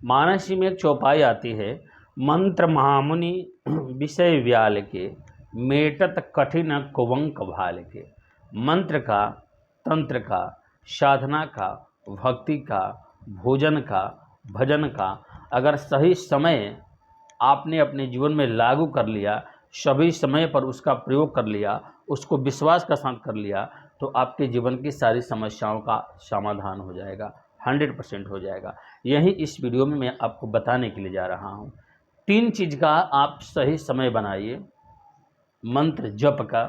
मानसी में एक चौपाई आती है, मंत्र महामुनि विषय व्याल के, मेटत कठिन कुवंक भाल के। मंत्र का, तंत्र का, साधना का, भक्ति का, भोजन का, भजन का अगर सही समय आपने अपने जीवन में लागू कर लिया, सभी समय पर उसका प्रयोग कर लिया, उसको विश्वास का साथ कर लिया, तो आपके जीवन की सारी समस्याओं का समाधान हो जाएगा, 100% हो जाएगा। यही इस वीडियो में मैं आपको बताने के लिए जा रहा हूँ। 3 चीज़ का आप सही समय बनाइए, मंत्र जप का,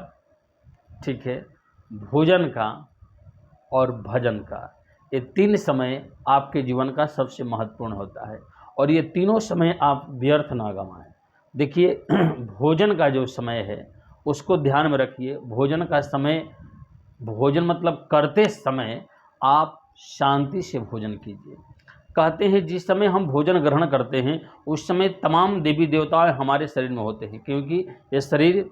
ठीक है, भोजन का और भजन का। ये 3 समय आपके जीवन का सबसे महत्वपूर्ण होता है और ये तीनों समय आप व्यर्थ ना गंवाएं। देखिए भोजन का जो समय है उसको ध्यान में रखिए। भोजन का समय, भोजन मतलब करते समय आप शांति से भोजन कीजिए। कहते हैं जिस समय हम भोजन ग्रहण करते हैं उस समय तमाम देवी देवता हमारे शरीर में होते हैं, क्योंकि ये शरीर,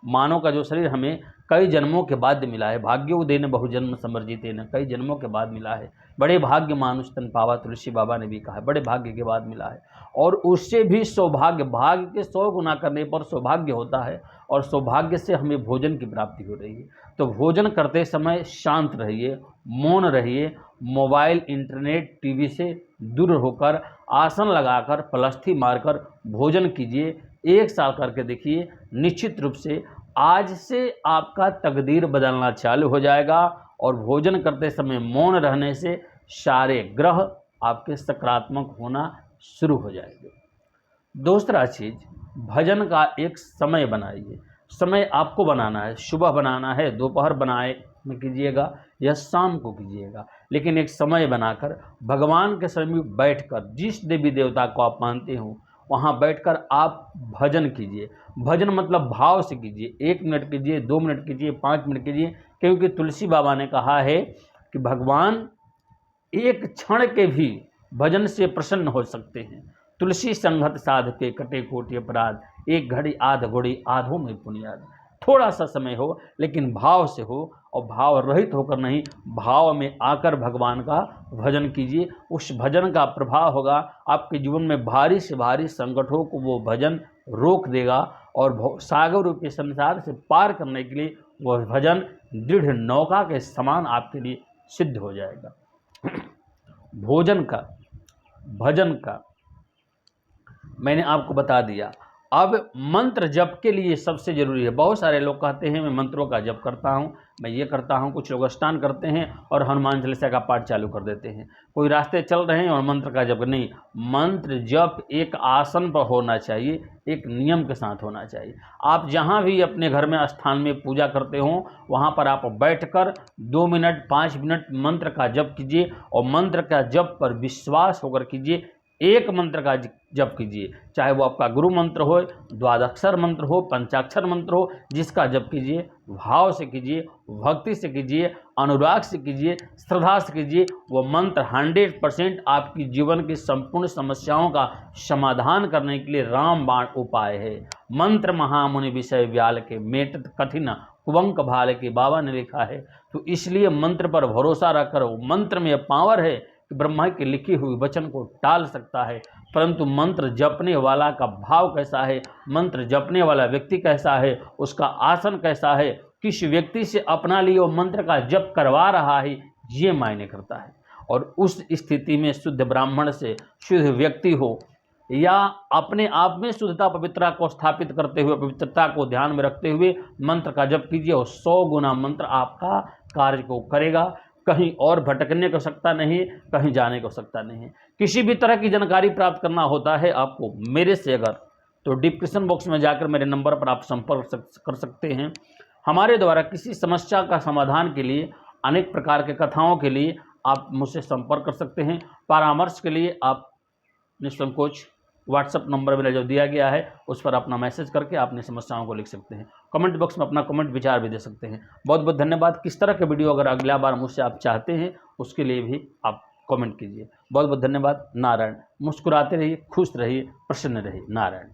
मानव का जो शरीर हमें कई जन्मों के बाद मिला है। भाग्यो देन बहुजन्म समर्जिते न, कई जन्मों के बाद मिला है। बड़े भाग्य मानुष तन पावा, तुलसी बाबा ने भी कहा है, बड़े भाग्य के बाद मिला है। और उससे भी सौभाग्य, भाग्य के 100 गुना करने पर सौभाग्य होता है और सौभाग्य से हमें भोजन की प्राप्ति हो रही है। तो भोजन करते समय शांत रहिए, मौन रहिए, मोबाइल, इंटरनेट, टीवी से दूर होकर आसन लगाकर पलस्थी मारकर भोजन कीजिए। 1 साल करके देखिए, निश्चित रूप से आज से आपका तकदीर बदलना चालू हो जाएगा और भोजन करते समय मौन रहने से सारे ग्रह आपके सकारात्मक होना शुरू हो जाएंगे। दूसरा चीज़, भजन का एक समय बनाइए। समय आपको बनाना है, सुबह बनाना है, दोपहर बनाए में कीजिएगा या शाम को कीजिएगा, लेकिन एक समय बनाकर भगवान के समीप बैठकर, जिस देवी देवता को आप मानते हो वहाँ बैठकर आप भजन कीजिए। भजन मतलब भाव से कीजिए। 1 मिनट कीजिए, 2 मिनट कीजिए, 5 मिनट कीजिए, क्योंकि तुलसी बाबा ने कहा है कि भगवान एक क्षण के भी भजन से प्रसन्न हो सकते हैं। तुलसी संगत साध के कटे कोटि अपराध, 1 घड़ी आध घड़ी आधों में पुनियाद। थोड़ा सा समय हो लेकिन भाव से हो, और भाव रहित होकर नहीं, भाव में आकर भगवान का भजन कीजिए। उस भजन का प्रभाव होगा आपके जीवन में, भारी से भारी संकटों को वो भजन रोक देगा और सागर रूपी संसार से पार करने के लिए वह भजन दृढ़ नौका के समान आपके लिए सिद्ध हो जाएगा। भोजन का, भजन का मैंने आपको बता दिया। अब मंत्र जप के लिए सबसे ज़रूरी है, बहुत सारे लोग कहते हैं मैं मंत्रों का जप करता हूँ, मैं ये करता हूँ, कुछ लोग स्नान करते हैं और हनुमान चालीसा का पाठ चालू कर देते हैं, कोई रास्ते चल रहे हैं और मंत्र का जप नहीं। मंत्र जप एक आसन पर होना चाहिए, एक नियम के साथ होना चाहिए। आप जहाँ भी अपने घर में स्थान में पूजा करते हो वहाँ पर आप बैठकर 2 मिनट 5 मिनट मंत्र का जप कीजिए और मंत्र का जप पर विश्वास होकर कीजिए। एक मंत्र का जप कीजिए, चाहे वो आपका गुरु मंत्र हो, द्वादक्षर मंत्र हो, पंचाक्षर मंत्र हो, जिसका जप कीजिए भाव से कीजिए, भक्ति से कीजिए, अनुराग से कीजिए, श्रद्धा से कीजिए। वो मंत्र 100% आपकी जीवन की संपूर्ण समस्याओं का समाधान करने के लिए रामबाण उपाय है। मंत्र महामुनि विषय व्याल के, मेटत कठिन कुवंक भाल के, बाबा ने लिखा है। तो इसलिए मंत्र पर भरोसा रखकर, वो मंत्र में पावर है कि ब्रह्मा की लिखी हुई वचन को टाल सकता है, परंतु मंत्र जपने वाला का भाव कैसा है, मंत्र जपने वाला व्यक्ति कैसा है, उसका आसन कैसा है, किस व्यक्ति से अपना लिए वो मंत्र का जप करवा रहा है, ये मायने करता है। और उस स्थिति में शुद्ध ब्राह्मण से शुद्ध व्यक्ति हो या अपने आप में शुद्धता पवित्रता को स्थापित करते हुए, पवित्रता को ध्यान में रखते हुए मंत्र का जप कीजिए और 100 गुना मंत्र आपका कार्य को करेगा। कहीं और भटकने को सकता नहीं, कहीं जाने को सकता नहीं। किसी भी तरह की जानकारी प्राप्त करना होता है आपको मेरे से अगर, तो डिस्क्रिप्शन बॉक्स में जाकर मेरे नंबर पर आप संपर्क कर सकते हैं। हमारे द्वारा किसी समस्या का समाधान के लिए, अनेक प्रकार के कथाओं के लिए आप मुझसे संपर्क कर सकते हैं। परामर्श के लिए आप निसंकोच व्हाट्सएप नंबर मेरा जो दिया गया है उस पर अपना मैसेज करके अपनी समस्याओं को लिख सकते हैं। कमेंट बॉक्स में अपना कमेंट विचार भी दे सकते हैं। बहुत बहुत धन्यवाद। किस तरह के वीडियो अगर अगला बार मुझसे आप चाहते हैं उसके लिए भी आप कमेंट कीजिए। बहुत बहुत धन्यवाद। नारायण। मुस्कुराते रहिए, खुश रहिए, प्रसन्न रहिए। नारायण।